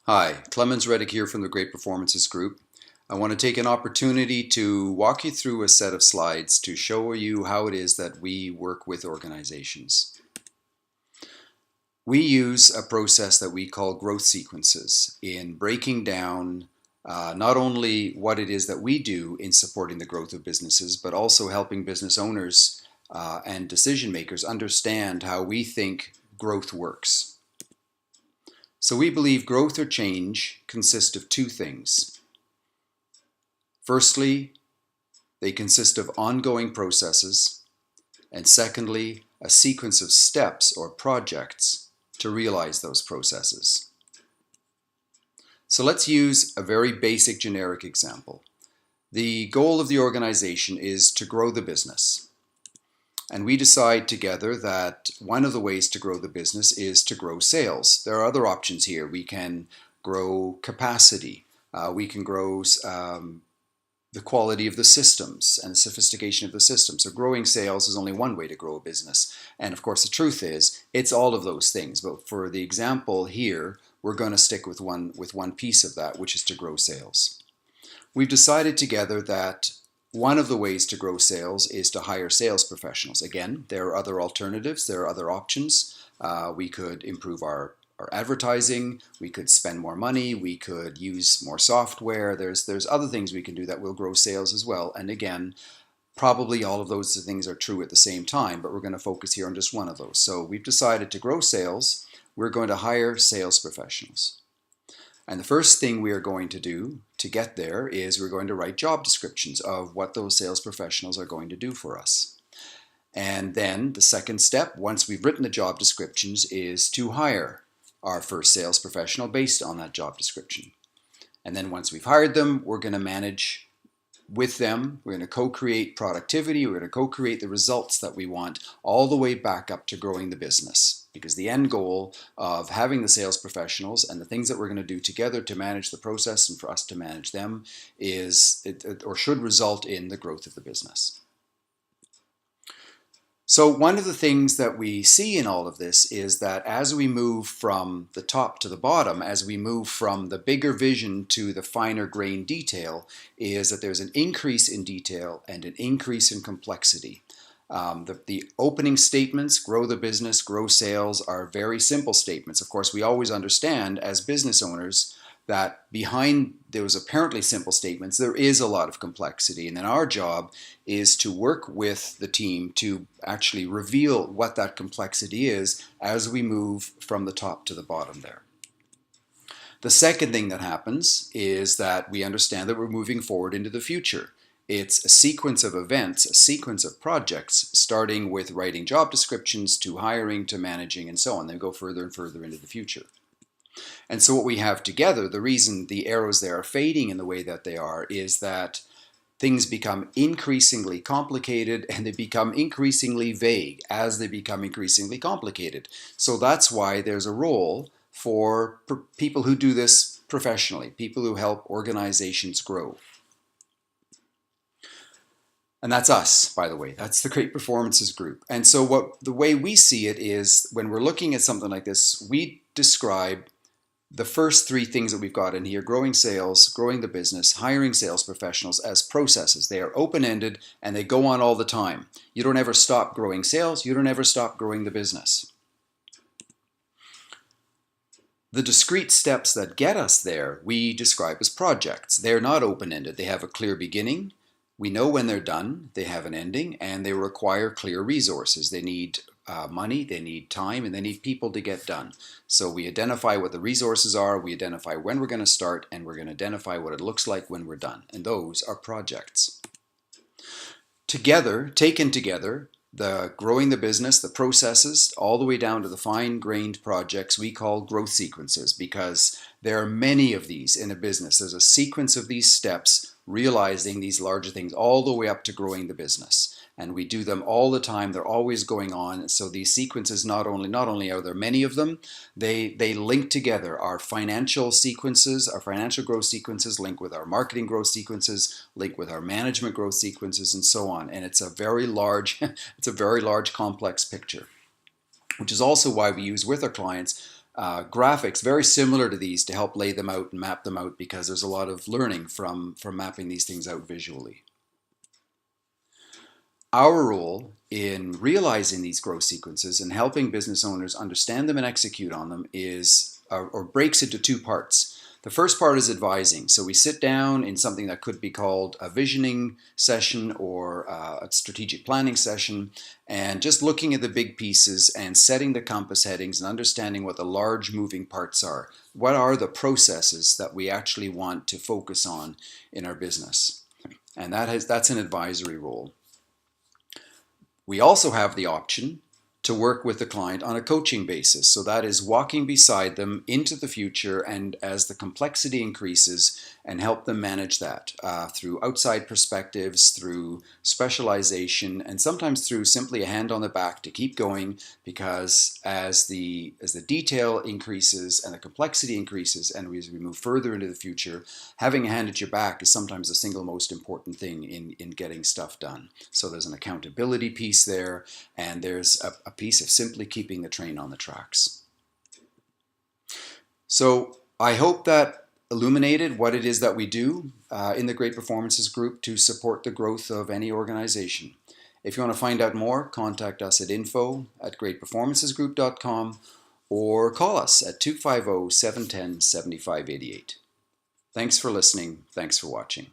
Hi, Clemens Reddick here from the Great Performances Group. I want to take an opportunity to walk you through a set of slides to show you how it is that we work with organizations. We use a process that we call growth sequences in breaking down not only what it is that we do in supporting the growth of businesses, but also helping business owners and decision makers understand how we think growth works. So we believe growth or change consist of two things. Firstly, they consist of ongoing processes, and secondly, a sequence of steps or projects to realize those processes. So let's use a very basic generic example. The goal of the organization is to grow the business. And we decide together that one of the ways to grow the business is to grow sales. There are other options here. We can grow capacity. We can grow the quality of the systems and the sophistication of the system. So growing sales is only one way to grow a business. And of course, the truth is, it's all of those things. But for the example here, we're going to stick with one piece of that, which is to grow sales. We've decided together that one of the ways to grow sales is to hire sales professionals. Again, there are other alternatives, there are other options. We could improve our advertising, we could spend more money, we could use more software. There's other things we can do that will grow sales as well. And again, probably all of those things are true at the same time, but we're going to focus here on just one of those. So we've decided to grow sales, we're going to hire sales professionals. And the first thing we are going to do to get there is we're going to write job descriptions of what those sales professionals are going to do for us. And then the second step, once we've written the job descriptions, is to hire our first sales professional based on that job description. And then once we've hired them, we're going to manage with them. We're going to co-create productivity. We're going to co-create the results that we want all the way back up to growing the business. Because the end goal of having the sales professionals and the things that we're going to do together to manage the process and for us to manage them is, or should result in the growth of the business. So one of the things that we see in all of this is that as we move from the top to the bottom, as we move from the bigger vision to the finer grain detail, is that there's an increase in detail and an increase in complexity. The opening statements, grow the business, grow sales, are very simple statements. Of course, we always understand as business owners that behind those apparently simple statements, there is a lot of complexity. And then our job is to work with the team to actually reveal what that complexity is as we move from the top to the bottom there. The second thing that happens is that we understand that we're moving forward into the future. It's a sequence of events, a sequence of projects, starting with writing job descriptions to hiring to managing and so on. They go further and further into the future. And so what we have together, the reason the arrows there are fading in the way that they are, is that things become increasingly complicated and they become increasingly vague as they become increasingly complicated. So that's why there's a role for people who do this professionally, people who help organizations grow. And that's us, by the way. That's the Great Performances Group. And so the way we see it is when we're looking at something like this, we describe the first three things that we've got in here: growing sales, growing the business, hiring sales professionals, as processes. They are open-ended and they go on all the time. You don't ever stop growing sales. You don't ever stop growing the business. The discrete steps that get us there, we describe as projects. They're not open-ended. They have a clear beginning. We know when they're done, they have an ending, and they require clear resources. They need money, they need time, and they need people to get done. So we identify what the resources are, we identify when we're going to start, and we're going to identify what it looks like when we're done. And those are projects. Together, taken together, the growing the business, the processes, all the way down to the fine-grained projects we call growth sequences, because there are many of these in a business. There's a sequence of these steps realizing these larger things all the way up to growing the business. And we do them all the time. They're always going on. So these sequences, not only are there many of them, they link together. Our financial sequences, our financial growth sequences link with our marketing growth sequences, link with our management growth sequences, and so on. And it's a very large complex picture, which is also why we use with our clients graphics very similar to these to help lay them out and map them out, because there's a lot of learning from mapping these things out visually. Our role in realizing these growth sequences and helping business owners understand them and execute on them is, or breaks into two parts. The first part is advising. So we sit down in something that could be called a visioning session or a strategic planning session, and just looking at the big pieces and setting the compass headings and understanding what the large moving parts are. What are the processes that we actually want to focus on in our business? And that's an advisory role. We also have the option to work with the client on a coaching basis. So that is walking beside them into the future and as the complexity increases, and help them manage that through outside perspectives, through specialization, and sometimes through simply a hand on the back to keep going, because as the detail increases and the complexity increases and as we move further into the future, having a hand at your back is sometimes the single most important thing in getting stuff done. So there's an accountability piece there, and there's a piece of simply keeping the train on the tracks. So I hope that illuminated what it is that we do in the Great Performances Group to support the growth of any organization. If you want to find out more, contact us at info@greatperformancesgroup.com or call us at 250-710-7588. Thanks for listening. Thanks for watching.